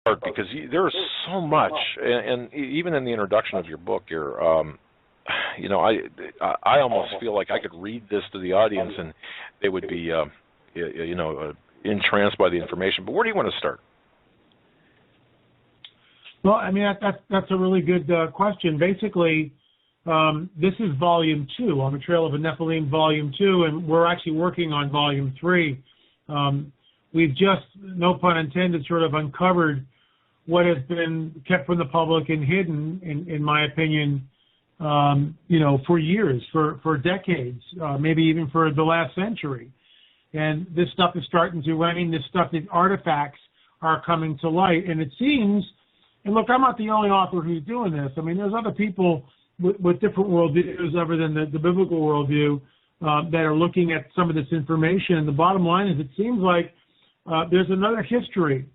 Because there's so much, and even in the introduction of your book, you know, I almost feel like I could read this to the audience and they would be, you know, entranced by the information. But where do you want to start? Well, I mean, that's a really good question. Basically, this is Volume 2, On the Trail of a Nephilim, Volume 2, and we're actually working on Volume 3. We've just, no pun intended, sort of uncovered what has been kept from the public and hidden, in my opinion, you know, for years, for decades, maybe even for the last century. And this stuff is starting to wane. This stuff, these artifacts are coming to light. And it seems, and look, I'm not the only author who's doing this. I mean, there's other people with different worldviews other than the biblical worldview that are looking at some of this information. And the bottom line is it seems like there's another history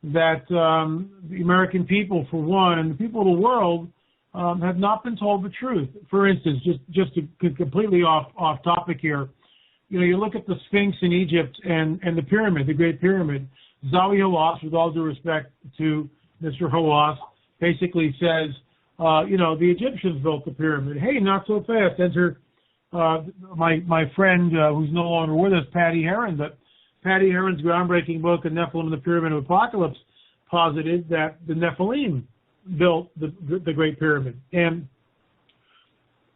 that the American people, for one, and the people of the world have not been told the truth. For instance, just to completely off topic here, you know, you look at the Sphinx in Egypt and the pyramid, the Great Pyramid. Zawi Hawass, with all due respect to Mr. Hawass, basically says, you know, the Egyptians built the pyramid. Hey, not so fast. Enter my friend who's no longer with us, Patty Heron, but Patty Heron's groundbreaking book, The Nephilim and the Pyramid of Apocalypse, posited that the Nephilim built the Great Pyramid. And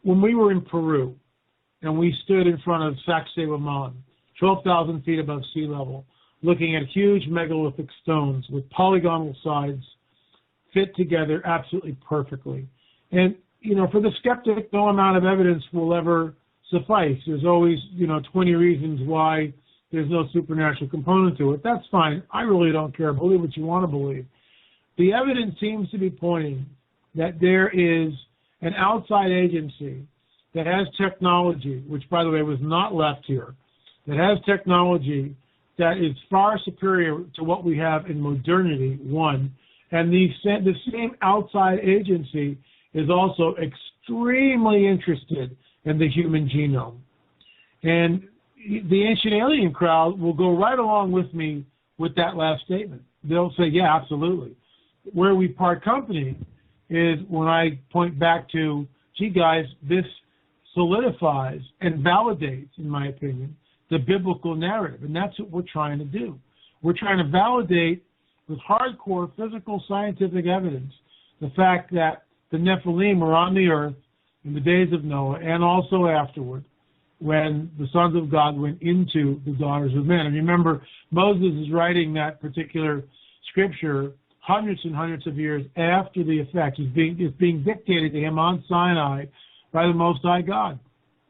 when we were in Peru, and we stood in front of Sacsayhuaman, 12,000 feet above sea level, looking at huge megalithic stones with polygonal sides fit together absolutely perfectly. And, you know, for the skeptic, no amount of evidence will ever suffice. There's always, you know, 20 reasons why there's no supernatural component to it. That's fine. I really don't care. Believe what you want to believe. The evidence seems to be pointing that there is an outside agency that has technology, which, by the way, was not left here, that has technology that is far superior to what we have in modernity, one, and the same outside agency is also extremely interested in the human genome. And the ancient alien crowd will go right along with me with that last statement. They'll say, yeah, absolutely. Where we part company is when I point back to, gee, guys, this solidifies and validates, in my opinion, the biblical narrative. And that's what we're trying to do. We're trying to validate with hardcore physical scientific evidence the fact that the Nephilim were on the earth in the days of Noah and also afterward, when the sons of God went into the daughters of men. And remember, Moses is writing that particular scripture hundreds and hundreds of years after the effect. It's being dictated to him on Sinai by the Most High God.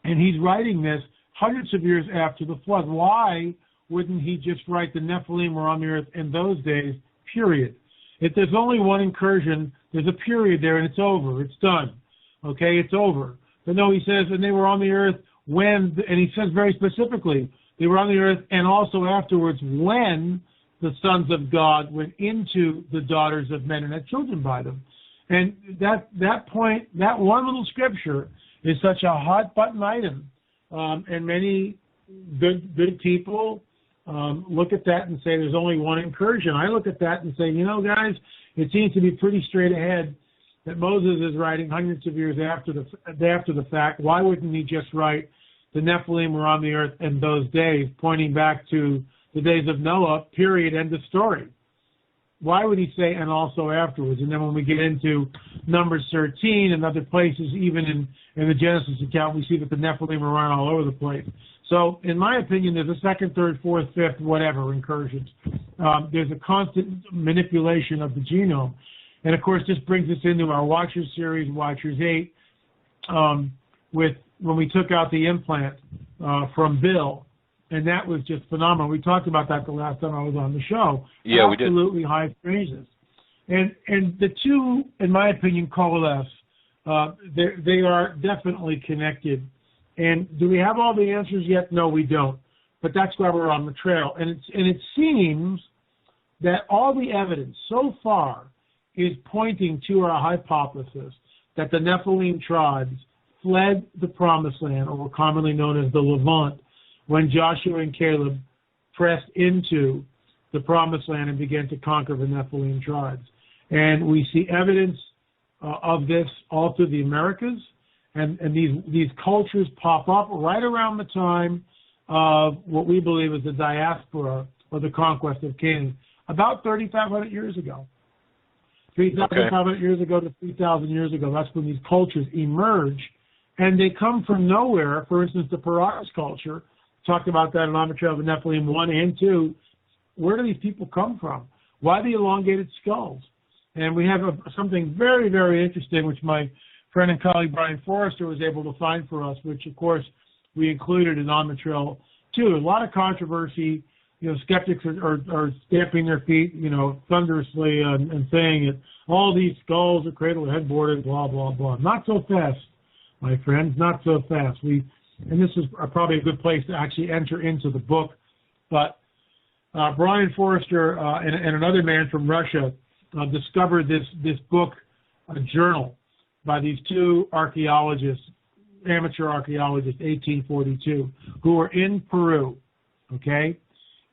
And he's writing this hundreds of years after the flood. Why wouldn't he just write the Nephilim were on the earth in those days, period? If there's only one incursion, there's a period there and it's over. It's done. Okay, it's over. But no, he says, and they were on the earth when, and he says very specifically, they were on the earth and also afterwards when the sons of God went into the daughters of men and had children by them. And that point, that one little scripture is such a hot button item. And many good people look at that and say there's only one incursion. I look at that and say, you know, guys, it seems to be pretty straight ahead that Moses is writing hundreds of years after the fact. Why wouldn't he just write the Nephilim were on the earth in those days, pointing back to the days of Noah, period, end of story? Why would he say, and also afterwards? And then when we get into Numbers 13 and other places, even in the Genesis account, we see that the Nephilim are running all over the place. So, in my opinion, there's a second, third, fourth, fifth, whatever, incursions. There's a constant manipulation of the genome. And, of course, this brings us into our Watchers series, Watchers 8, with when we took out the implant from Bill. And that was just phenomenal. We talked about that the last time I was on the show. Yeah, we did. Absolutely high strangeness. And the two, in my opinion, coalesce. They are definitely connected. And do we have all the answers yet? No, we don't. But that's why we're on the trail. And it seems that all the evidence so far is pointing to our hypothesis that the Nephilim tribes fled the Promised Land, or were commonly known as the Levant, when Joshua and Caleb pressed into the Promised Land and began to conquer the Nephilim tribes. And we see evidence of this all through the Americas, and these cultures pop up right around the time of what we believe is the diaspora or the conquest of Canaan, about 3,500 years ago. 3,500 years ago to 3,000 years ago, that's when these cultures emerge, and they come from nowhere. For instance, the Piraeus culture, talked about that in On the Trail of the Nephilim 1 and 2. Where do these people come from? Why the elongated skulls? And we have something very, very interesting, which my friend and colleague Brian Forrester was able to find for us, which, of course, we included in On the Trail 2. A lot of controversy. Skeptics are stamping their feet, thunderously and saying it. All these skulls are cradle headboarded, blah, blah, blah. Not so fast, my friends, not so fast. And this is probably a good place to actually enter into the book. But Brian Forrester and another man from Russia discovered this book, a journal, by these two archaeologists, amateur archaeologists, 1842, who were in Peru, okay?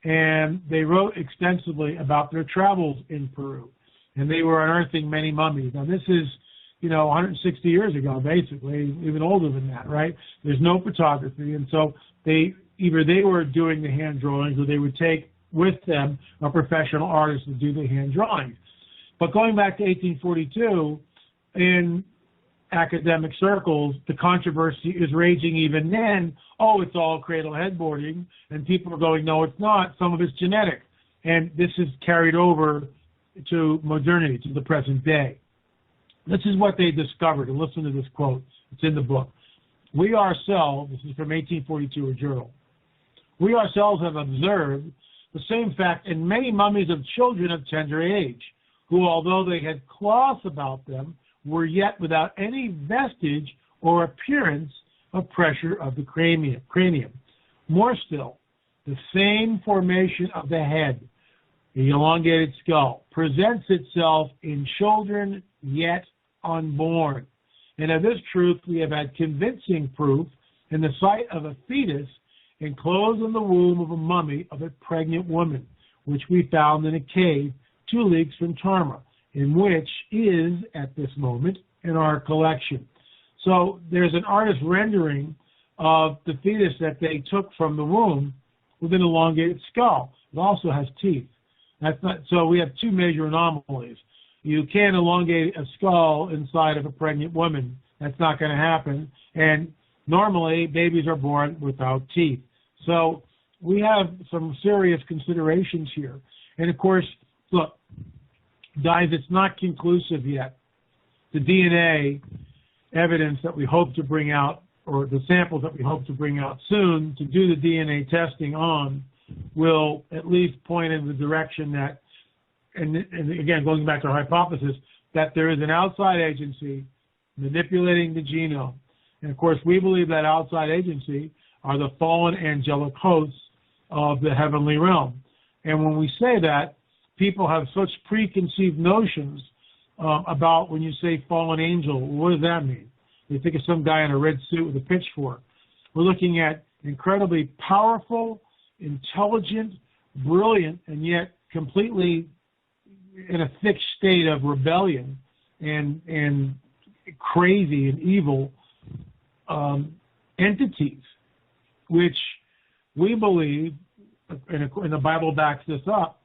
And they wrote extensively about their travels in Peru. And they were unearthing many mummies. Now, this is, 160 years ago, basically, even older than that, right? There's no photography. And so either they were doing the hand drawings, or they would take with them a professional artist to do the hand drawings. But going back to 1842, in academic circles, the controversy is raging even then. Oh, it's all cradle headboarding, and people are going, no, it's not. Some of it's genetic. And this is carried over to modernity, to the present day. This is what they discovered, and listen to this quote. It's in the book. We ourselves, this is from 1842, a journal, we ourselves have observed the same fact in many mummies of children of tender age, who, although they had cloth about them, were yet without any vestige or appearance of pressure of the cranium. More still, the same formation of the head, the elongated skull, presents itself in children yet unborn. And of this truth we have had convincing proof in the sight of a fetus enclosed in the womb of a mummy of a pregnant woman, which we found in a cave 2 leagues from Tarma, in which is, at this moment, in our collection. So there's an artist rendering of the fetus that they took from the womb with an elongated skull. It also has teeth. So we have 2 major anomalies. You can't elongate a skull inside of a pregnant woman. That's not going to happen. And normally, babies are born without teeth. So we have some serious considerations here. And, of course, look, guys, it's not conclusive yet. The DNA evidence that we hope to bring out, or the samples that we hope to bring out soon to do the DNA testing on, will at least point in the direction that, and again, going back to our hypothesis, that there is an outside agency manipulating the genome. And, of course, we believe that outside agency are the fallen angelic hosts of the heavenly realm. And when we say that, people have such preconceived notions about when you say fallen angel. What does that mean? They think of some guy in a red suit with a pitchfork. We're looking at incredibly powerful, intelligent, brilliant, and yet completely in a thick state of rebellion and crazy and evil entities, which we believe, and the Bible backs this up,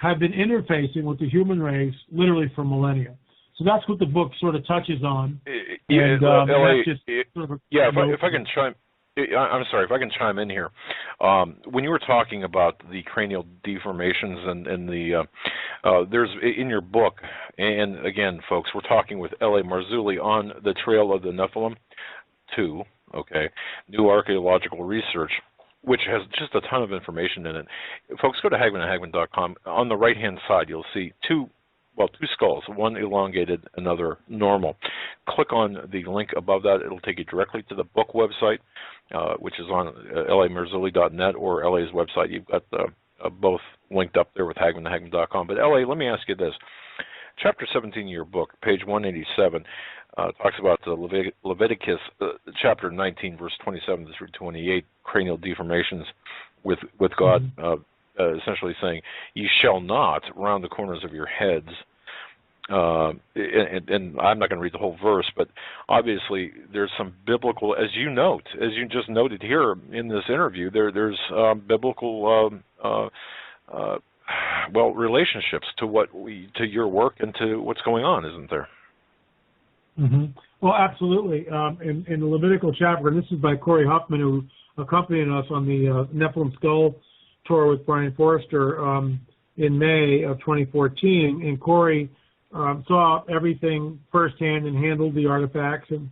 have been interfacing with the human race literally for millennia. So that's what the book sort of touches on. If I can chime, I'm sorry, if I can chime in here. When you were talking about the cranial deformations and the, there's in your book, and again, folks, we're talking with L.A. Marzulli on the Trail of the Nephilim 2, okay, new archaeological research, which has just a ton of information in it. Folks, go to hagman@hagman.com. On the right-hand side, you'll see two skulls, one elongated, another normal. Click on the link above that. It'll take you directly to the book website, which is on lamarzulli.net or LA's website. You've got both linked up there with hagman@hagman.com. But LA, let me ask you this. Chapter 17 of your book, page 187, talks about the Leviticus chapter 19, verse 27 through 28, cranial deformations with God essentially saying, "You shall not round the corners of your heads." And I'm not going to read the whole verse, but obviously there's some biblical, as you just noted here in this interview, there's biblical relationships to your work and to what's going on, isn't there? Well, absolutely. In the Levitical chapter, and this is by Corey Huffman, who accompanied us on the Nephilim Skull tour with Brian Forrester in May of 2014, and Corey saw everything firsthand and handled the artifacts, and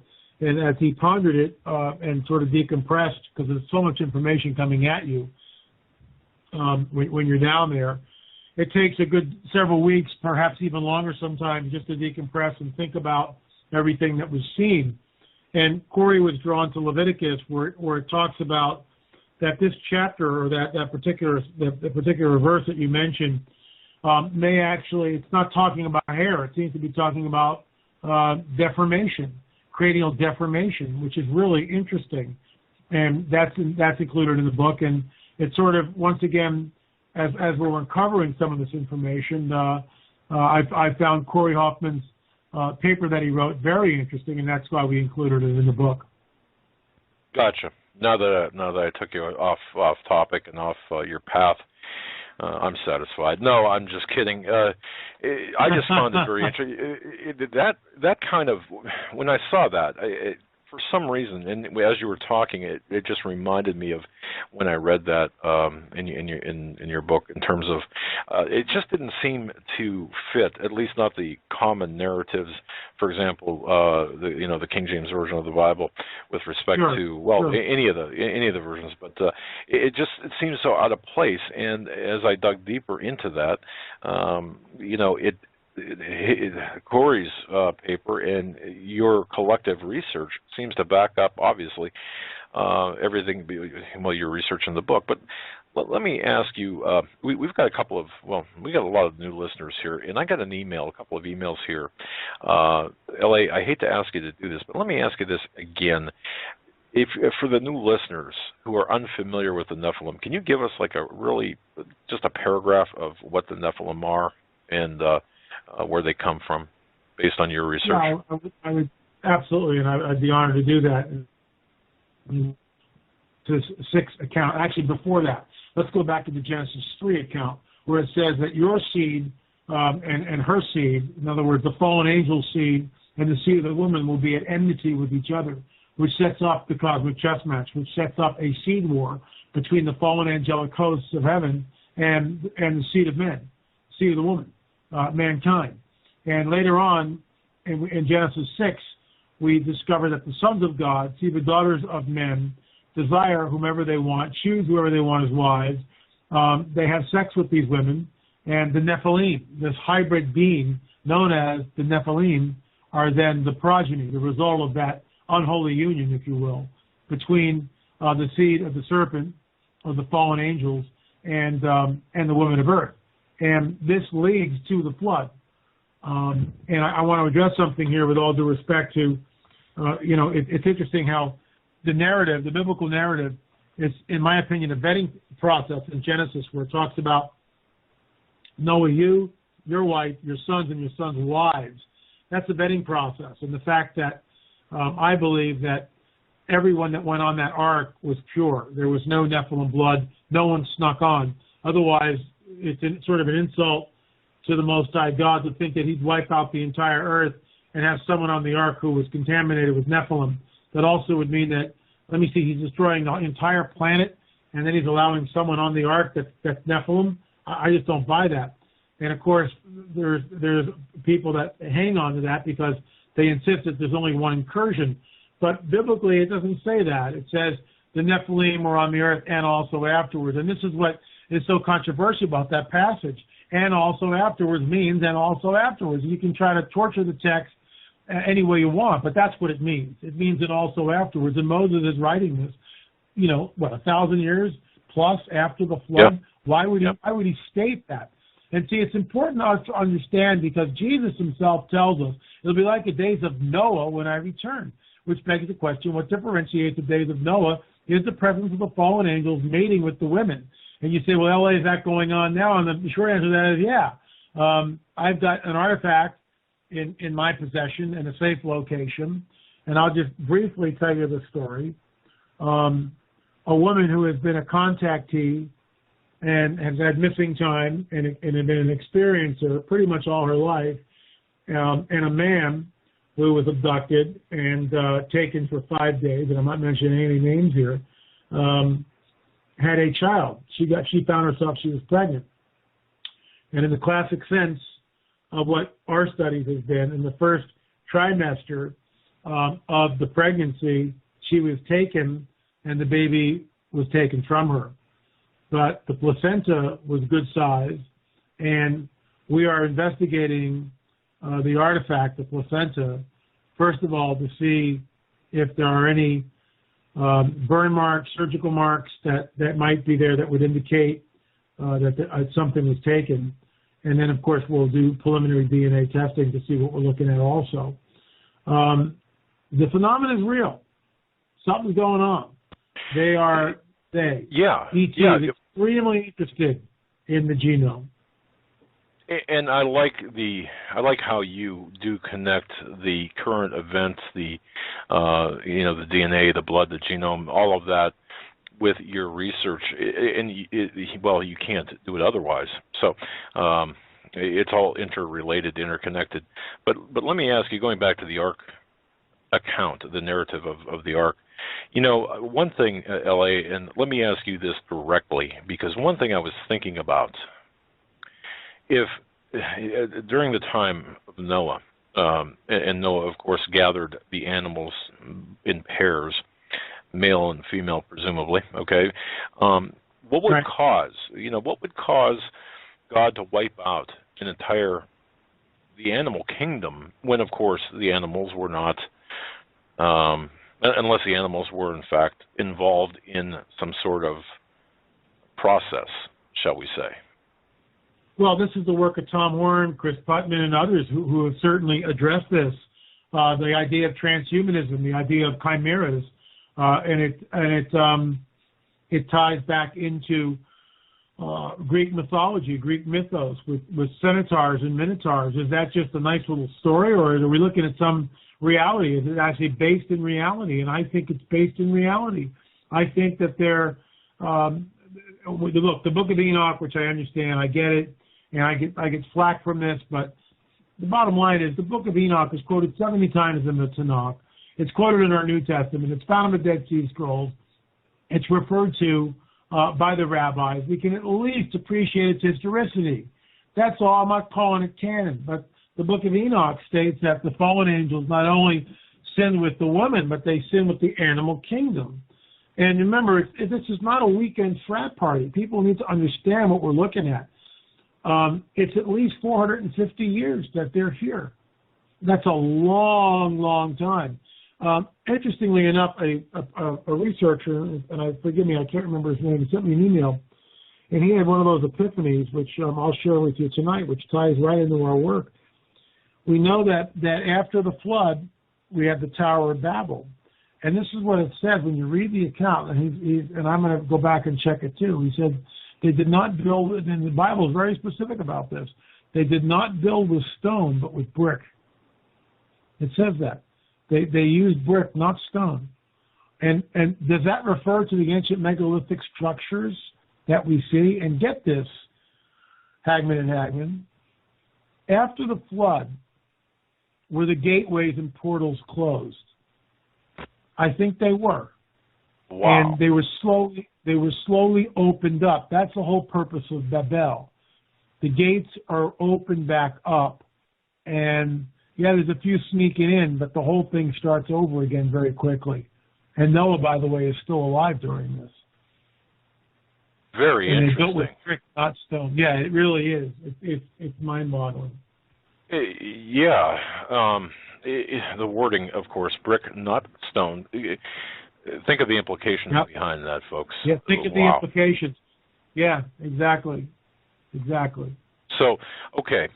as he pondered it and sort of decompressed, because there's so much information coming at you when you're down there, it takes a good several weeks, perhaps even longer sometimes, just to decompress and think about everything that was seen. And Corey was drawn to Leviticus, where it talks about that this chapter, or that particular verse that you mentioned, may actually, it's not talking about hair. It seems to be talking about deformation, cranial deformation, which is really interesting. And that's included in the book. And it's sort of, once again, as we're uncovering some of this information, I found Corey Hoffman's paper that he wrote very interesting, and that's why we included it in the book. Gotcha. Now that I took you off topic and off your path, I'm satisfied. No, I'm just kidding. I just found it very interesting. That kind of, when I saw that, for some reason, and as you were talking, it just reminded me of when I read that in your book, in terms of it just didn't seem to fit, at least not the common narratives. For example, the King James version of the Bible, with respect to any of the versions, but it seems so out of place. And as I dug deeper into that, Corey's paper and your collective research seems to back up, obviously, everything, your research in the book. But let me ask you, we've got we got a lot of new listeners here, and I got a couple of emails here. L.A., I hate to ask you to do this, but let me ask you this again. If for the new listeners who are unfamiliar with the Nephilim, can you give us just a paragraph of what the Nephilim are and where they come from, based on your research? Yeah, I would absolutely, and I'd be honored to do that. To 6 account, actually before that, let's go back to the Genesis 3 account, where it says that your seed and her seed, in other words, the fallen angel's seed and the seed of the woman, will be at enmity with each other, which sets up the cosmic chess match, which sets up a seed war between the fallen angelic hosts of heaven and the seed of men, seed of the woman. Mankind. And later on, in Genesis 6, we discover that the sons of God see the daughters of men, desire whomever they want, choose whoever they want as wives. They have sex with these women, and the Nephilim, this hybrid being known as the Nephilim, are then the progeny, the result of that unholy union, if you will, between the seed of the serpent, of the fallen angels, and the women of earth. And this leads to the flood. And I want to address something here with all due respect to, it's interesting how the narrative, the biblical narrative, is, in my opinion, a vetting process in Genesis, where it talks about Noah, you, your wife, your sons, and your sons' wives. That's a vetting process. And the fact that I believe that everyone that went on that ark was pure. There was no Nephilim blood. No one snuck on. Otherwise, it's sort of an insult to the Most High God to think that he'd wipe out the entire earth and have someone on the ark who was contaminated with Nephilim. That also would mean that, he's destroying the entire planet, and then he's allowing someone on the ark that's Nephilim. I just don't buy that. And of course, there's people that hang on to that because they insist that there's only one incursion. But biblically, it doesn't say that. It says the Nephilim were on the earth and also afterwards. And this is what is so controversial about that passage. And also afterwards means and also afterwards. You can try to torture the text any way you want, but that's what it means. It means and also afterwards. And Moses is writing this, 1,000 years plus after the flood. Yeah. Why would he state that? And see, it's important us to understand because Jesus himself tells us it'll be like the days of Noah when I return, which begs the question, what differentiates the days of Noah is the presence of the fallen angels mating with the women. And you say, well, LA, is that going on now? And the short answer to that is yeah. I've got an artifact in my possession in a safe location, and I'll just briefly tell you the story. A woman who has been a contactee and has had missing time and been an experiencer pretty much all her life, and a man who was abducted and taken for 5 days, and I'm not mentioning any names here, had a child. She found herself, she was pregnant. And in the classic sense of what our studies have been, in the first trimester of the pregnancy, she was taken and the baby was taken from her. But the placenta was good size, and we are investigating the artifact, the placenta, first of all, to see if there are any burn marks, surgical marks that might be there that would indicate that something was taken. And then, of course, we'll do preliminary DNA testing to see what we're looking at also. The phenomenon is real. Something's going on. ET is extremely interested in the genome. And I like how you do connect the current events, the DNA, the blood, the genome, all of that with your research. And you can't do it otherwise. So it's all interrelated, interconnected. But let me ask you, going back to the Ark account, the narrative of the Ark. One thing, L.A., and let me ask you this directly, because one thing I was thinking about, if during the time of Noah, and Noah, of course, gathered the animals in pairs, male and female, presumably, okay, what would cause God to wipe out the animal kingdom when, of course, the animals were not, unless the animals were, in fact, involved in some sort of process, shall we say? Well, this is the work of Tom Horn, Chris Putman, and others who have certainly addressed this. The idea of transhumanism, the idea of chimeras, and it ties back into Greek mythology, Greek mythos, with centaurs and minotaurs. Is that just a nice little story, or are we looking at some reality? Is it actually based in reality? And I think it's based in reality. I think that look, the Book of Enoch, which I understand, I get it, and I get flack from this, but the bottom line is the Book of Enoch is quoted 70 times in the Tanakh. It's quoted in our New Testament. It's found in the Dead Sea Scrolls. It's referred to by the rabbis. We can at least appreciate its historicity. That's all. I'm not calling it canon, but the Book of Enoch states that the fallen angels not only sinned with the woman, but they sinned with the animal kingdom. And remember, this is not a weekend frat party. People need to understand what we're looking at. It's at least 450 years that they're here. That's a long, long time. Interestingly enough, a researcher, and forgive me, I can't remember his name, he sent me an email, and he had one of those epiphanies, which I'll share with you tonight, which ties right into our work. We know that after the flood, we had the Tower of Babel. And this is what it said when you read the account, and I'm going to go back and check it too. He said they did not build, and the Bible is very specific about this, they did not build with stone, but with brick. It says that. They used brick, not stone. And does that refer to the ancient megalithic structures that we see? And get this, Hagman and Hagman, after the flood, were the gateways and portals closed? I think they were. Wow. And they were slowly opened up. That's the whole purpose of Babel. The gates are opened back up, and yeah, there's a few sneaking in, but the whole thing starts over again very quickly. And Noah, by the way, is still alive during this. Very interesting. They built with brick, not stone. Yeah, it really is. It's mind-boggling. Yeah. The wording, of course, brick, not stone. Think of the implications behind that, folks. Yeah, think of the implications. Yeah, exactly. So, okay.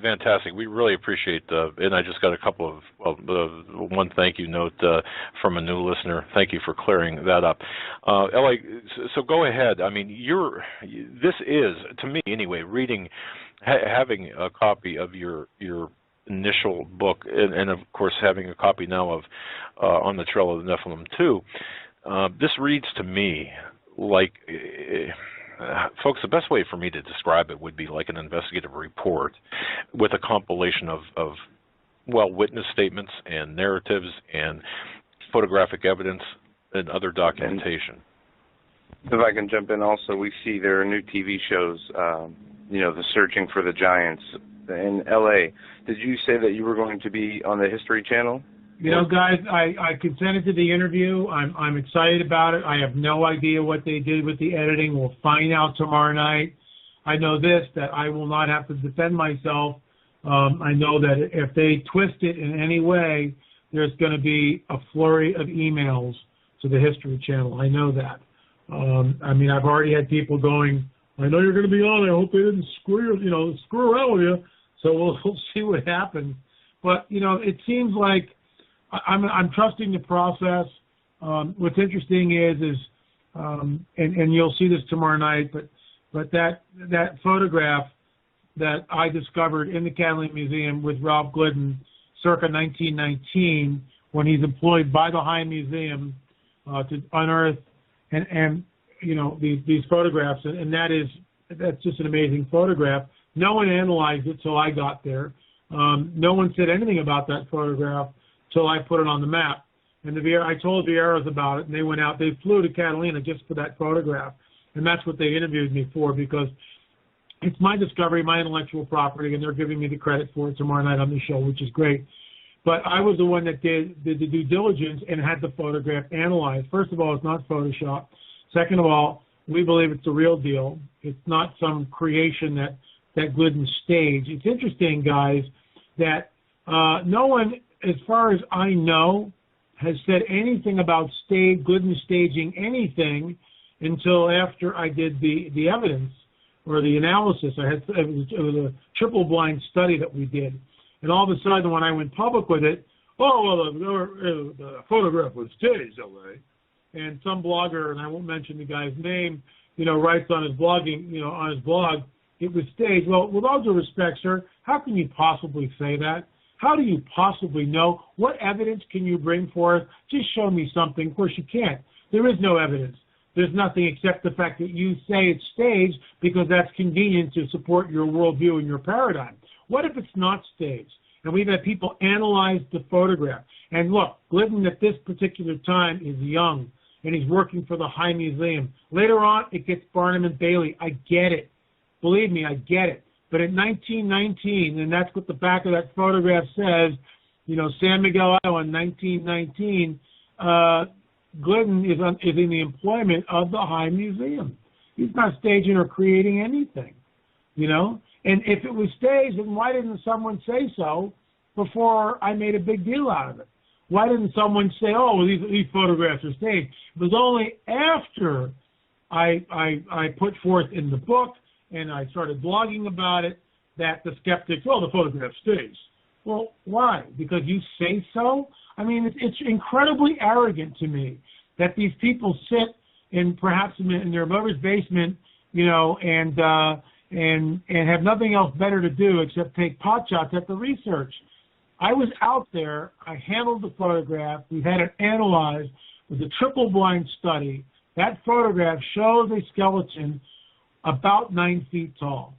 Fantastic. We really appreciate, and I just got a couple of, one thank you note from a new listener. Thank you for clearing that up. L.A., so go ahead. I mean, this is, to me anyway, having a copy of your initial book, and of course having a copy now of On the Trail of the Nephilim 2, this reads to me like... folks, the best way for me to describe it would be like an investigative report with a compilation of witness statements and narratives and photographic evidence and other documentation. If I can jump in also, we see there are new TV shows, The Searching for the Giants in L.A. Did you say that you were going to be on the History Channel? Guys, I consented to the interview. I'm excited about it. I have no idea what they did with the editing. We'll find out tomorrow night. I know this, that I will not have to defend myself. I know that if they twist it in any way, there's going to be a flurry of emails to the History Channel. I know that. I've already had people going, I know you're going to be on. I hope they didn't screw around with you. So we'll see what happens. But, it seems like I'm trusting the process. What's interesting is and you'll see this tomorrow night, but that photograph that I discovered in the Catalina Museum with Ralph Glidden circa 1919, when he's employed by the High Museum to unearth and these photographs, and that's just an amazing photograph. No one analyzed it till I got there. No one said anything about that photograph till I put it on the map. And I told Vieira's about it, and they went out. They flew to Catalina just for that photograph, and that's what they interviewed me for, because it's my discovery, my intellectual property, and they're giving me the credit for it tomorrow night on the show, which is great. But I was the one that did the due diligence and had the photograph analyzed. First of all, it's not Photoshop. Second of all, we believe it's the real deal. It's not some creation that Glidden staged. It's interesting, guys, that no one, as far as I know, has said anything about Glidden staging anything until after I did the evidence or the analysis. It was a triple-blind study that we did. And all of a sudden, when I went public with it, the photograph was staged, L.A. And some blogger, and I won't mention the guy's name, writes on his on his blog, it was staged. Well, with all due respect, sir, how can you possibly say that? How do you possibly know? What evidence can you bring forth? Just show me something. Of course, you can't. There is no evidence. There's nothing except the fact that you say it's staged because that's convenient to support your worldview and your paradigm. What if it's not staged? And we've had people analyze the photograph. And look, Glidden at this particular time is young, and he's working for the High Museum. Later on, it gets Barnum and Bailey. I get it. Believe me, I get it. But in 1919, and that's what the back of that photograph says, San Miguel Island, 1919, Glidden is in the employment of the High Museum. He's not staging or creating anything, And if it was staged, then why didn't someone say so before I made a big deal out of it? Why didn't someone say, these photographs are staged? It was only after I put forth in the book and I started blogging about it that the skeptics, the photograph staged. Well, why? Because you say so? It's incredibly arrogant to me that these people sit perhaps in their mother's basement, and have nothing else better to do except take pot shots at the research. I was out there. I handled the photograph. We had it analyzed with a triple-blind study. That photograph shows a skeleton about 9 feet tall.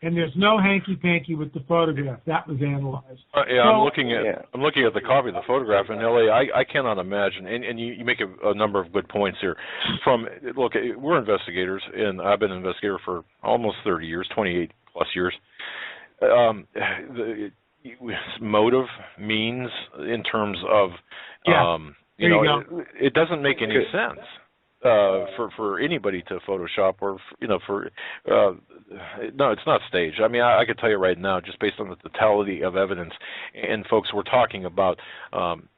And there's no hanky-panky with the photograph. That was analyzed. I'm looking at the copy of the photograph in L.A. I cannot imagine, and you make a number of good points here. Look, we're investigators, and I've been an investigator for almost 30 years, 28 plus years. The motive, means, in terms of, it doesn't make any sense. for anybody to Photoshop or no, it's not staged. I mean, I can tell you right now, just based on the totality of evidence, and folks, we're talking about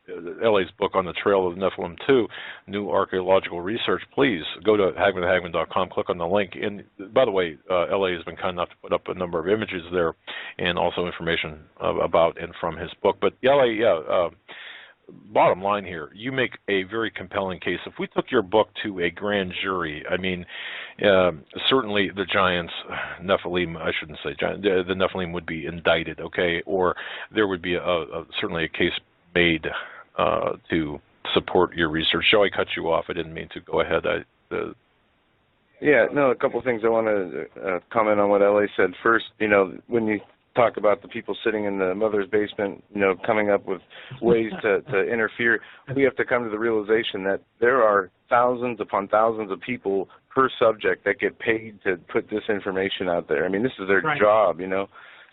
LA's book On the Trail of the Nephilim 2, New Archaeological Research. Please go to HagmannHagmann.com, click on the link. And by the way, LA has been kind enough to put up a number of images there and also information about and from his book. But bottom line here, you make a very compelling case. If we took your book to a grand jury, I mean, certainly the giants, Nephilim, I shouldn't say giant, the Nephilim would be indicted, okay, or there would be certainly a case made to support your research. Shall I cut you off? I didn't mean to. Go ahead. Yeah, no, a couple of things I want to comment on what L.A. said. First, when you talk about the people sitting in the mother's basement, coming up with ways to interfere, we have to come to the realization that there are thousands upon thousands of people per subject that get paid to put this information out there. I mean, this is their job,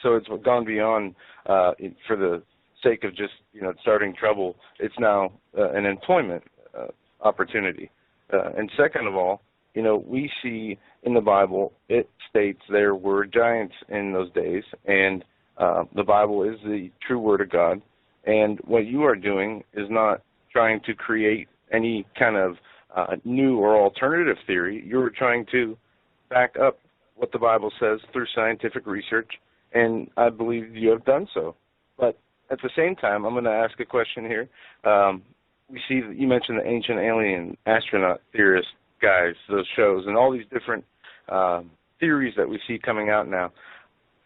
So it's gone beyond, for the sake of just, starting trouble, it's now an employment opportunity. And second of all, we see in the Bible, it states there were giants in those days, and the Bible is the true Word of God. And what you are doing is not trying to create any kind of new or alternative theory. You're trying to back up what the Bible says through scientific research, and I believe you have done so. But at the same time, I'm going to ask a question here. We see that you mentioned the ancient alien astronaut theorist guys, those shows, and all these different theories that we see coming out now.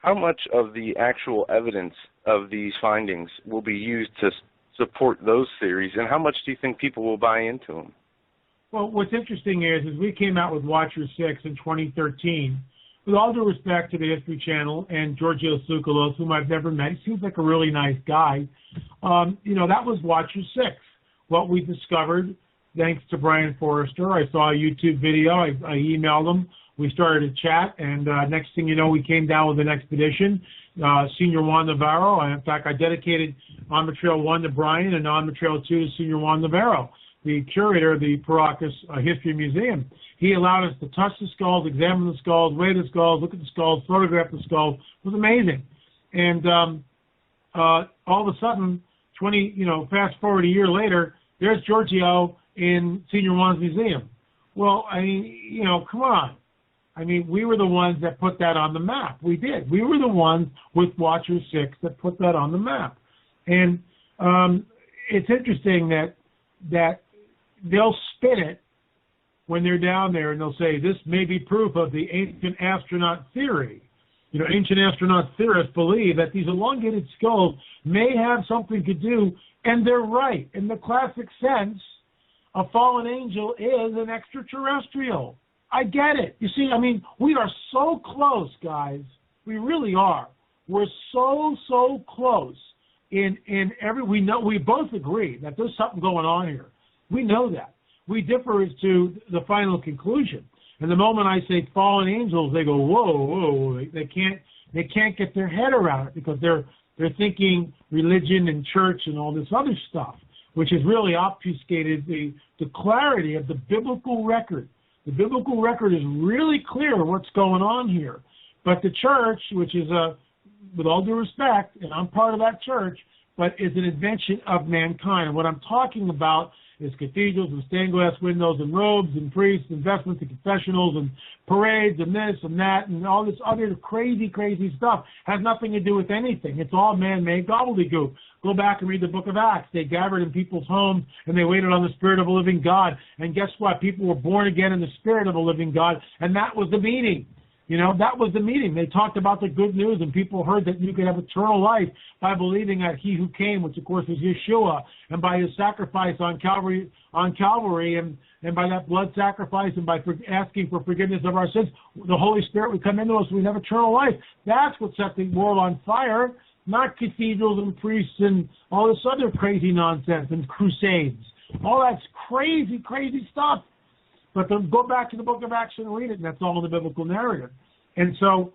How much of the actual evidence of these findings will be used to support those theories, and how much do you think people will buy into them? Well, what's interesting is we came out with Watcher 6 in 2013. With all due respect to the History Channel and Giorgio Tsoukalos, whom I've never met, he seems like a really nice guy. That was Watcher 6. What we discovered, thanks to Brian Forrester, I saw a YouTube video, I emailed him, we started a chat, and next thing you know, we came down with an expedition. Senior Juan Navarro, in fact, I dedicated On the Trail 1 to Brian and On the Trail 2 to Senior Juan Navarro, the curator of the Paracas History Museum. He allowed us to touch the skulls, examine the skulls, weigh the skulls, look at the skulls, photograph the skulls. It was amazing. And all of a sudden, fast forward a year later, there's Giorgio in Senior Juan's museum. Well, I mean, come on. I mean, we were the ones that put that on the map. We did. We were the ones with Watcher 6 that put that on the map. And it's interesting that they'll spin it when they're down there, and they'll say, this may be proof of the ancient astronaut theory. Ancient astronaut theorists believe that these elongated skulls may have something to do, and they're right. In the classic sense, a fallen angel is an extraterrestrial. I get it. You see, I mean, we are so close, guys. We really are. We're so close. We both agree that there's something going on here. We know that. We differ as to the final conclusion. And the moment I say fallen angels, they go, whoa. They can't get their head around it because they're thinking religion and church and all this other stuff, which has really obfuscated the clarity of the biblical record. The biblical record is really clear what's going on here. But the church, which is with all due respect, and I'm part of that church, but is an invention of mankind. And what I'm talking about is cathedrals and stained glass windows and robes and priests, investments and confessionals and parades and this and that and all this other crazy stuff. Has nothing to do with anything. It's all man-made gobbledygook. Go back and read the book of Acts. They gathered in people's homes and they waited on the Spirit of a living God. And guess what? People were born again in the Spirit of a living God, and that was the meeting. That was the meeting. They talked about the good news, and people heard that you could have eternal life by believing that He who came, which of course is Yeshua, and by His sacrifice on Calvary, and by that blood sacrifice, and by asking for forgiveness of our sins, the Holy Spirit would come into us, and we'd have eternal life. That's what set the world on fire, not cathedrals and priests and all this other crazy nonsense and crusades. All that's crazy stuff. But then go back to the book of Acts and read it, and that's all in the biblical narrative. And so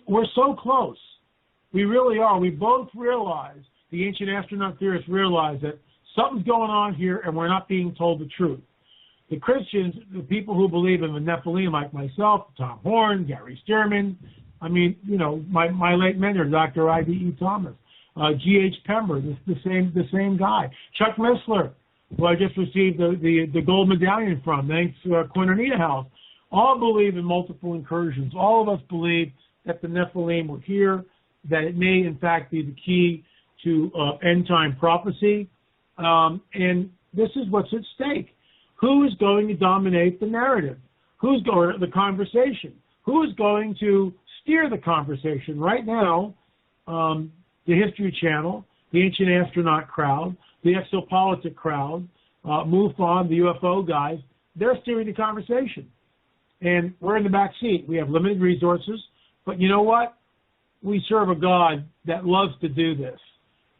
we're so close. We really are. We both realize, the ancient astronaut theorists realize that something's going on here and we're not being told the truth. The Christians, the people who believe in the Nephilim, like myself, Tom Horn, Gary Stearman, I mean, you know, my late mentor, Dr. I.D.E. Thomas, G.H. Pember, the same guy, Chuck Missler, who I just received the gold medallion from, thanks to Quinernita House, all believe in multiple incursions. All of us believe that the Nephilim were here, that it may, in fact, be the key to end-time prophecy. And this is what's at stake. Who is going to dominate the narrative? Who's going to the conversation? Who is going to steer the conversation? Right now, the History Channel, the Ancient Astronaut crowd, the Exopolitic crowd, MUFON, the UFO guys, they're steering the conversation. And we're in the back seat. We have limited resources. But you know what? We serve a God that loves to do this.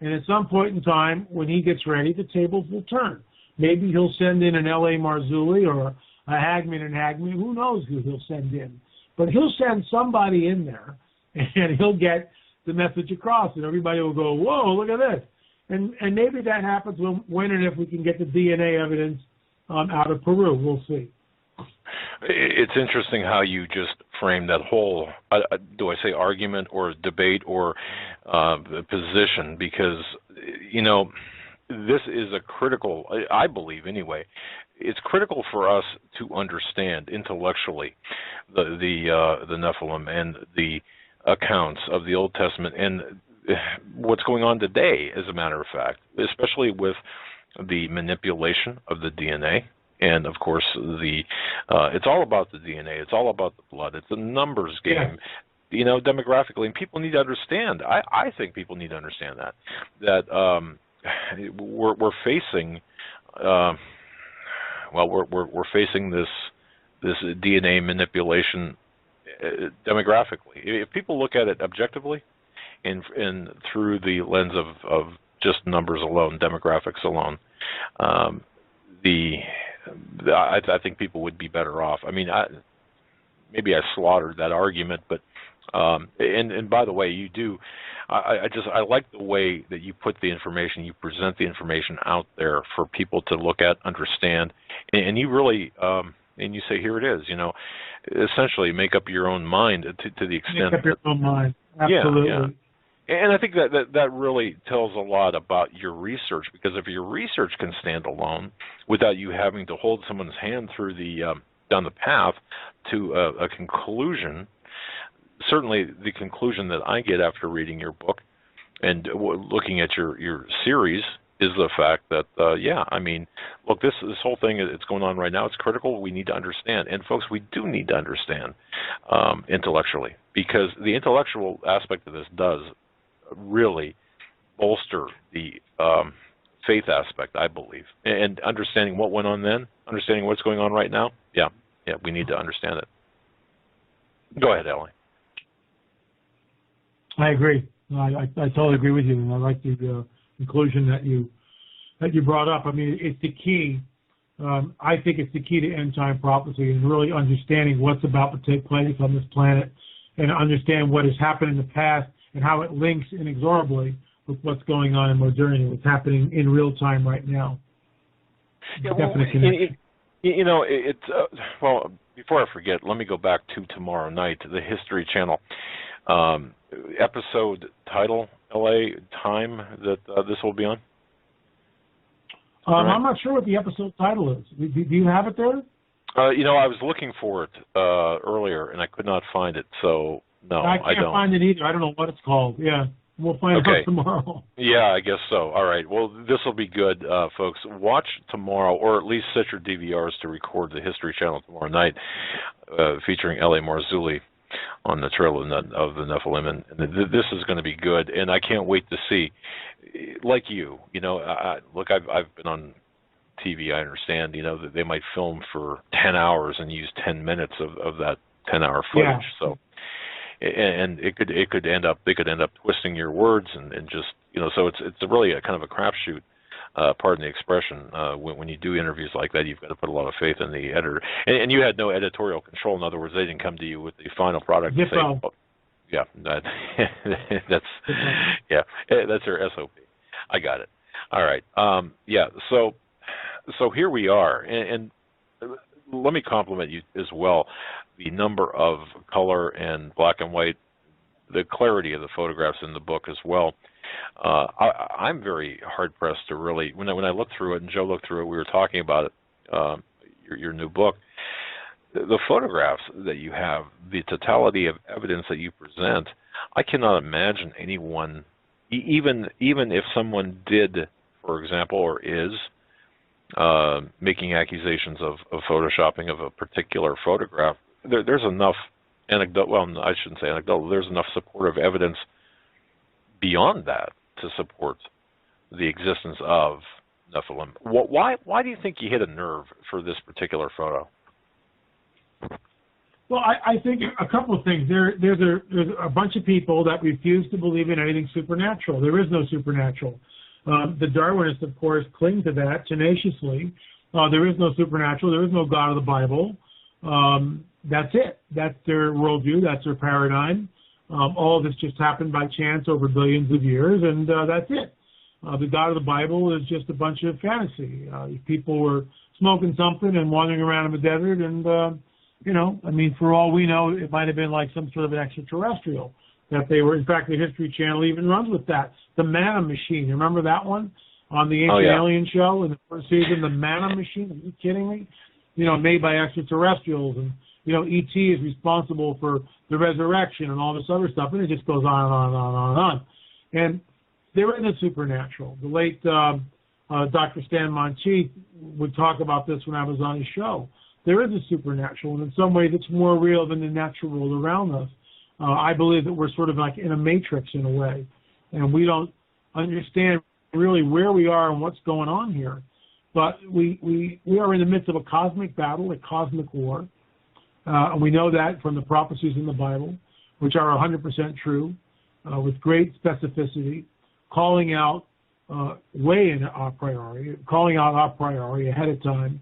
And at some point in time, when he gets ready, the tables will turn. Maybe he'll send in an L.A. Marzulli or a Hagman and Hagman. Who knows who he'll send in. But he'll send somebody in there, and he'll get the message across, and everybody will go, whoa, look at this. And maybe that happens when and if we can get the DNA evidence out of Peru. We'll see. It's interesting how you just frame that whole, do I say argument or debate or position, because, you know, this is a critical, I believe anyway, it's critical for us to understand intellectually the Nephilim and the accounts of the Old Testament and what's going on today, as a matter of fact, especially with the manipulation of the DNA. And, of course, it's all about the DNA. It's all about the blood. It's a numbers game, yeah. You know, demographically. And people need to understand. I think people need to understand that we're facing, we're facing this DNA manipulation demographically. If people look at it objectively and through the lens of just numbers alone, demographics alone, I think people would be better off. I mean, maybe I slaughtered that argument, but and by the way, you do. I like the way that you put the information, you present the information out there for people to look at, understand, and you really and you say, here it is. You know, essentially make up your own mind to the extent. Make up your own mind. Absolutely. Yeah. And I think that really tells a lot about your research, because if your research can stand alone without you having to hold someone's hand through down the path to a conclusion, certainly the conclusion that I get after reading your book and looking at your series is the fact that, yeah, I mean, look, this whole thing, it's going on right now. It's critical. We need to understand. And, folks, we do need to understand intellectually, because the intellectual aspect of this does really bolster the faith aspect, I believe. And understanding what went on then, understanding what's going on right now, yeah, we need to understand it. Go ahead, Ellie. I agree. I totally agree with you, and I like the conclusion that you brought up. I mean, it's the key. I think it's the key to end-time prophecy, and really understanding what's about to take place on this planet, and understand what has happened in the past and how it links inexorably with what's going on in modernity, what's happening in real time right now. Yeah, well, it's well, before I forget, let me go back to tomorrow night, the History Channel. Episode title, LA, time that this will be on? I'm not sure what the episode title is. Do you have it there? You know, I was looking for it earlier, and I could not find it, so no, I don't. I can't find it either. I don't know what it's called. Yeah, we'll find out tomorrow. Yeah, I guess so. All right. Well, this will be good, folks. Watch tomorrow, or at least set your DVRs to record the History Channel tomorrow night, featuring L.A. Marzulli on the trail of the Nephilim, and this is going to be good, and I can't wait to see. Like you know, look, I've been on TV. I understand, you know, that they might film for 10 hours and use 10 minutes of that 10-hour footage. Yeah. So, and it could end up, they could end up twisting your words and just, you know, so it's really a kind of a crapshoot. Pardon the expression, when you do interviews like that, you've got to put a lot of faith in the editor. And you had no editorial control. In other words, they didn't come to you with the final product and say, oh, yeah, that's their SOP. I got it. All right. Yeah, so here we are. And let me compliment you as well. The number of color and black and white, the clarity of the photographs in the book as well. I'm very hard pressed to really, when I looked through it and Joe looked through it, we were talking about it, your new book. The photographs that you have, the totality of evidence that you present, I cannot imagine anyone, even if someone did, for example, or is making accusations of photoshopping of a particular photograph. There's enough I shouldn't say anecdotal, there's enough supportive evidence beyond that to support the existence of Nephilim. Why do you think you hit a nerve for this particular photo? Well, I think a couple of things. There's a bunch of people that refuse to believe in anything supernatural. There is no supernatural. The Darwinists, of course, cling to that tenaciously. There is no supernatural. There is no God of the Bible. That's it. That's their worldview. That's their paradigm. All of this just happened by chance over billions of years, and that's it. The God of the Bible is just a bunch of fantasy. People were smoking something and wandering around in the desert, and for all we know, it might have been like some sort of an extraterrestrial that they were. In fact, the History Channel even runs with that. The Manna Machine. You remember that one on the Ancient Alien show in the first season? The Manna Machine. Are you kidding me? Made by extraterrestrials, and E.T. is responsible for the resurrection and all this other stuff, and it just goes on and on and on and on. And there is a supernatural. The late Dr. Stan Monteith would talk about this when I was on his show. There is a supernatural, and in some ways it's more real than the natural world around us. I believe that we're sort of like in a matrix in a way, and we don't understand really where we are and what's going on here. But we are in the midst of a cosmic battle, a cosmic war, and we know that from the prophecies in the Bible, which are 100% true, with great specificity, calling out way in our priority, calling out our priority ahead of time,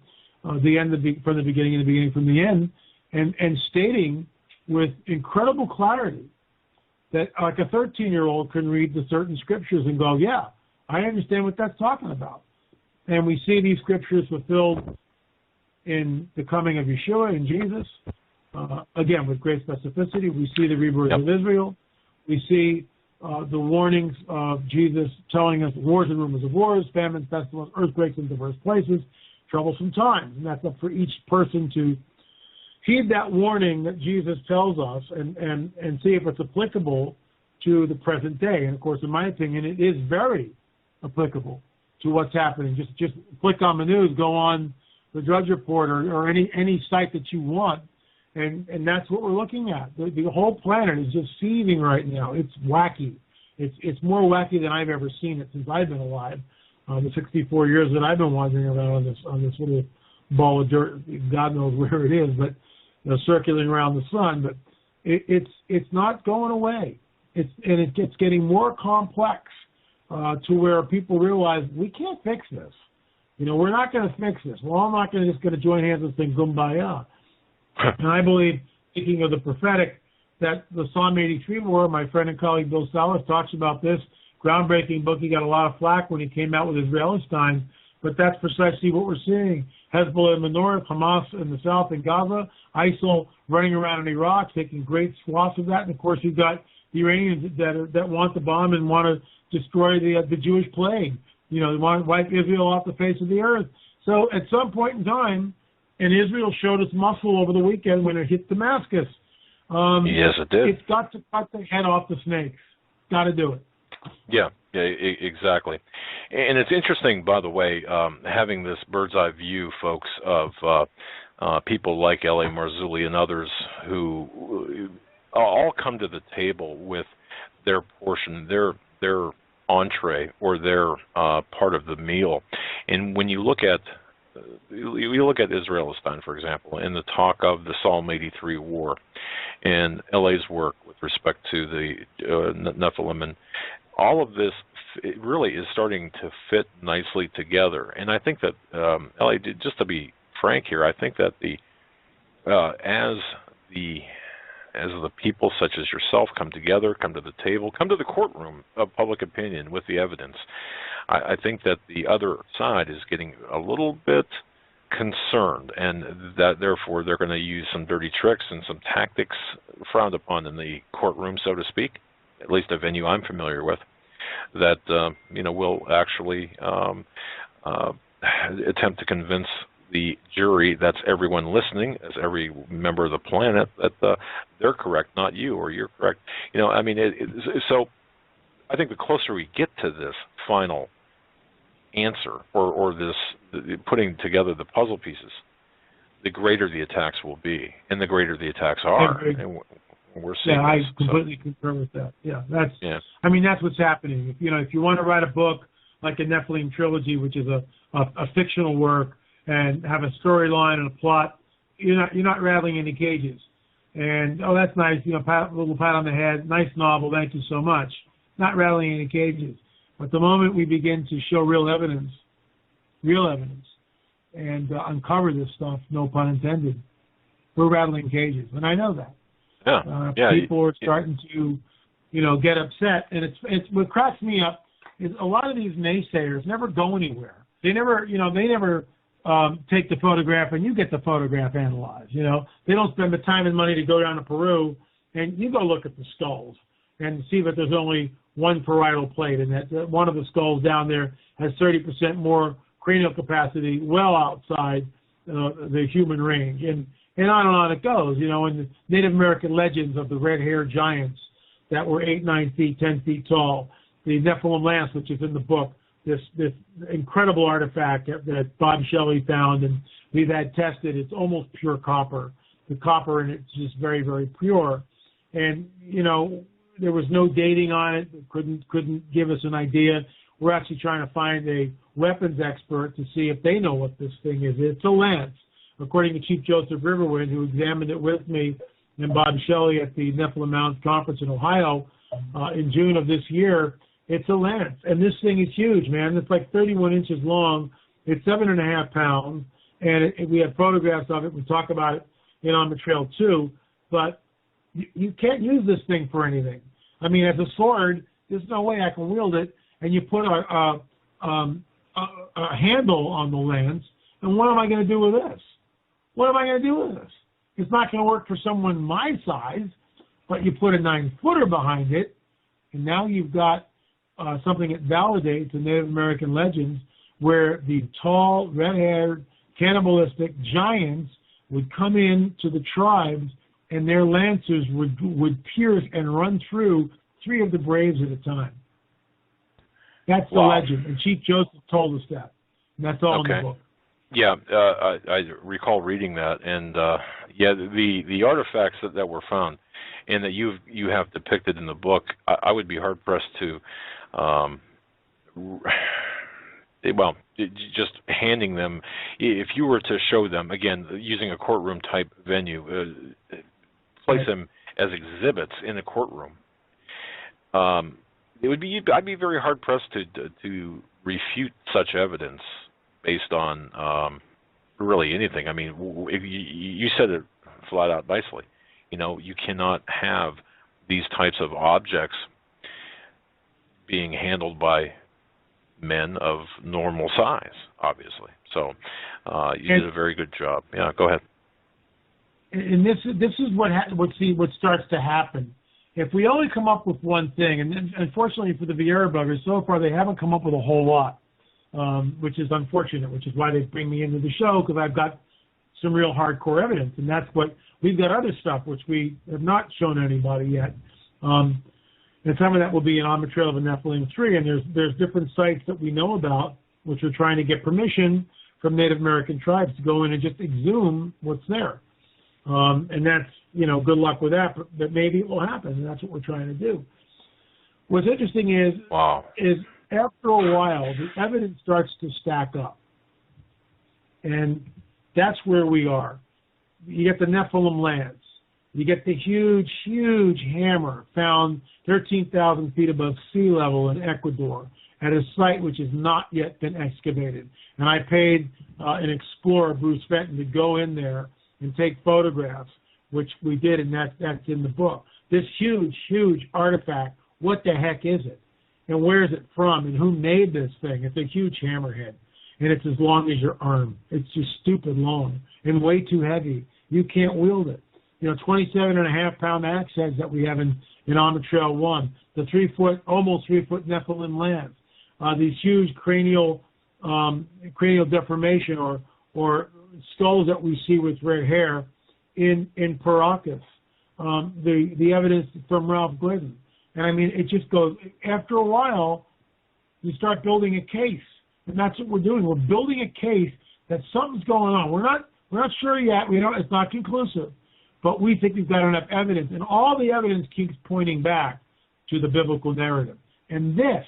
the end from the beginning and the beginning from the end, and stating with incredible clarity that like a 13-year-old can read the certain scriptures and go, yeah, I understand what that's talking about. And we see these scriptures fulfilled in the coming of Yeshua, in Jesus, again, with great specificity. We see the rebirth of Israel. We see the warnings of Jesus telling us wars and rumors of wars, famines, pestilence, earthquakes in diverse places, troublesome times. And that's up for each person to heed that warning that Jesus tells us and see if it's applicable to the present day. And, of course, in my opinion, it is very applicable to what's happening. Just click on the news, go on the Drudge Report or any site that you want, and that's what we're looking at. The whole planet is just seething right now. It's wacky. It's more wacky than I've ever seen it since I've been alive. The 64 years that I've been wandering around on this little ball of dirt, God knows where it is, but circulating around the sun. But it's not going away. It's getting more complex to where people realize we can't fix this. We're not going to fix this. Well, I'm not just going to join hands and sing Kumbaya. And I believe, speaking of the prophetic, that the Psalm 83 war, my friend and colleague Bill Salas talks about this groundbreaking book. He got a lot of flack when he came out with Israelistine, but that's precisely what we're seeing. Hezbollah in the north, Hamas in the south in Gaza, ISIL running around in Iraq, taking great swaths of that. And, of course, you've got the Iranians that want to bomb and want to destroy the Jewish plague. They want to wipe Israel off the face of the earth. So at some point in time, and Israel showed its muscle over the weekend when it hit Damascus. Yes, it did. It's got to cut the head off the snakes. Got to do it. Yeah, exactly. And it's interesting, by the way, having this bird's eye view, folks, of people like L.A. Marzulli and others who all come to the table with their portion, their entree or their part of the meal. And when you look at Israelistine, for example, and the talk of the Psalm 83 war and LA's work with respect to the Nephilim, and all of this, it really is starting to fit nicely together. And I think that, LA, just to be frank here, I think that as the people such as yourself come together, come to the table, come to the courtroom of public opinion with the evidence, I think that the other side is getting a little bit concerned, and that therefore they're going to use some dirty tricks and some tactics frowned upon in the courtroom, so to speak, at least a venue I'm familiar with, that will actually attempt to convince the jury, that's everyone listening, as every member of the planet, that they're correct, not you, or you're correct. So I think the closer we get to this final answer, or this putting together the puzzle pieces, the greater the attacks will be, and the greater the attacks are. And we're seeing I this, completely concur with that. I mean, that's what's happening. If you want to write a book like a Nephilim trilogy, which is a fictional work, and have a storyline and a plot, you're not rattling any cages. And that's nice, little pat on the head, nice novel, thank you so much. Not rattling any cages. But the moment we begin to show real evidence, and uncover this stuff, no pun intended, we're rattling cages, and I know that. People are starting to, get upset, and it's what cracks me up is a lot of these naysayers never go anywhere. They never take the photograph and you get the photograph analyzed. They don't spend the time and money to go down to Peru and you go look at the skulls and see that there's only one parietal plate, and that one of the skulls down there has 30% more cranial capacity, well outside the human range, and on and on it goes. In the Native American legends of the red-haired giants that were 8, 9 feet, 10 feet tall, the Nephilim lance, which is in the book, this incredible artifact that Bob Shelley found, and we've had tested. It's almost pure copper. The copper in it's just very, very pure, and there was no dating on it. Couldn't give us an idea. We're actually trying to find a weapons expert to see if they know what this thing is. It's a lance, according to Chief Joseph Riverwind, who examined it with me and Bob Shelley at the Nephilim Mounds Conference in Ohio in June of this year. It's a lance, and this thing is huge, man. It's like 31 inches long. It's 7.5 pounds, and we have photographs of it. We talk about it on the trail too, but you can't use this thing for anything. I mean, as a sword, there's no way I can wield it, and you put a handle on the lance, and what am I going to do with this? What am I going to do with this? It's not going to work for someone my size, but you put a 9-footer behind it, and now you've got something that validates the Native American legends where the tall, red-haired, cannibalistic giants would come in to the tribes and their lancers would pierce and run through 3 of the braves at a time. That's the legend, and Chief Joseph told us that. And that's all in the book. Yeah, I recall reading that, and the artifacts that were found and that you have depicted in the book, I would be hard pressed to, just handing them. If you were to show them again using a courtroom type venue, place them as exhibits in a courtroom, I'd be very hard pressed to refute such evidence based on really anything. I mean, you said it flat out nicely. You cannot have these types of objects being handled by men of normal size, obviously. So you did a very good job. Yeah, go ahead. And this is what starts to happen. If we only come up with one thing, and unfortunately for the Vieira brothers, so far they haven't come up with a whole lot, which is unfortunate, which is why they bring me into the show, because I've got some real hardcore evidence, and that's what we've got other stuff which we have not shown anybody yet. And some of that will be on the Trail of a Nephilim 3, and there's different sites that we know about which are trying to get permission from Native American tribes to go in and just exhume what's there. And that's, good luck with that, but maybe it will happen, and that's what we're trying to do. What's interesting is after a while, the evidence starts to stack up. And that's where we are. You get the Nephilim lance. You get the huge, huge hammer found 13,000 feet above sea level in Ecuador at a site which has not yet been excavated. And I paid an explorer, Bruce Fenton, to go in there and take photographs, which we did, and that's in the book. This huge, huge artifact, what the heck is it? And where is it from? And who made this thing? It's a huge hammerhead. and it's as long as your arm. It's just stupid long and way too heavy. You can't wield it. 27.5-pound axe heads that we have in Armor Trail 1, the almost 3-foot Nephilim lance, these huge cranial deformation or skulls that we see with red hair in Paracas, the evidence from Ralph Glidden. And I mean, it just goes, after a while, you start building a case. And that's what we're doing. We're building a case that something's going on. We're not sure yet. It's not conclusive. But we think we've got enough evidence. And all the evidence keeps pointing back to the biblical narrative. And this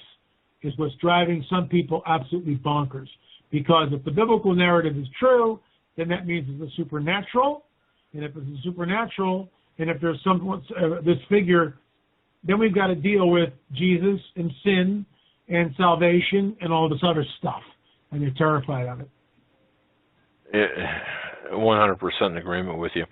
is what's driving some people absolutely bonkers. Because if the biblical narrative is true, then that means it's a supernatural. And if it's a supernatural, and if there's this figure, then we've got to deal with Jesus and sin and salvation and all this other stuff. And they're terrified of it. 100% in agreement with you.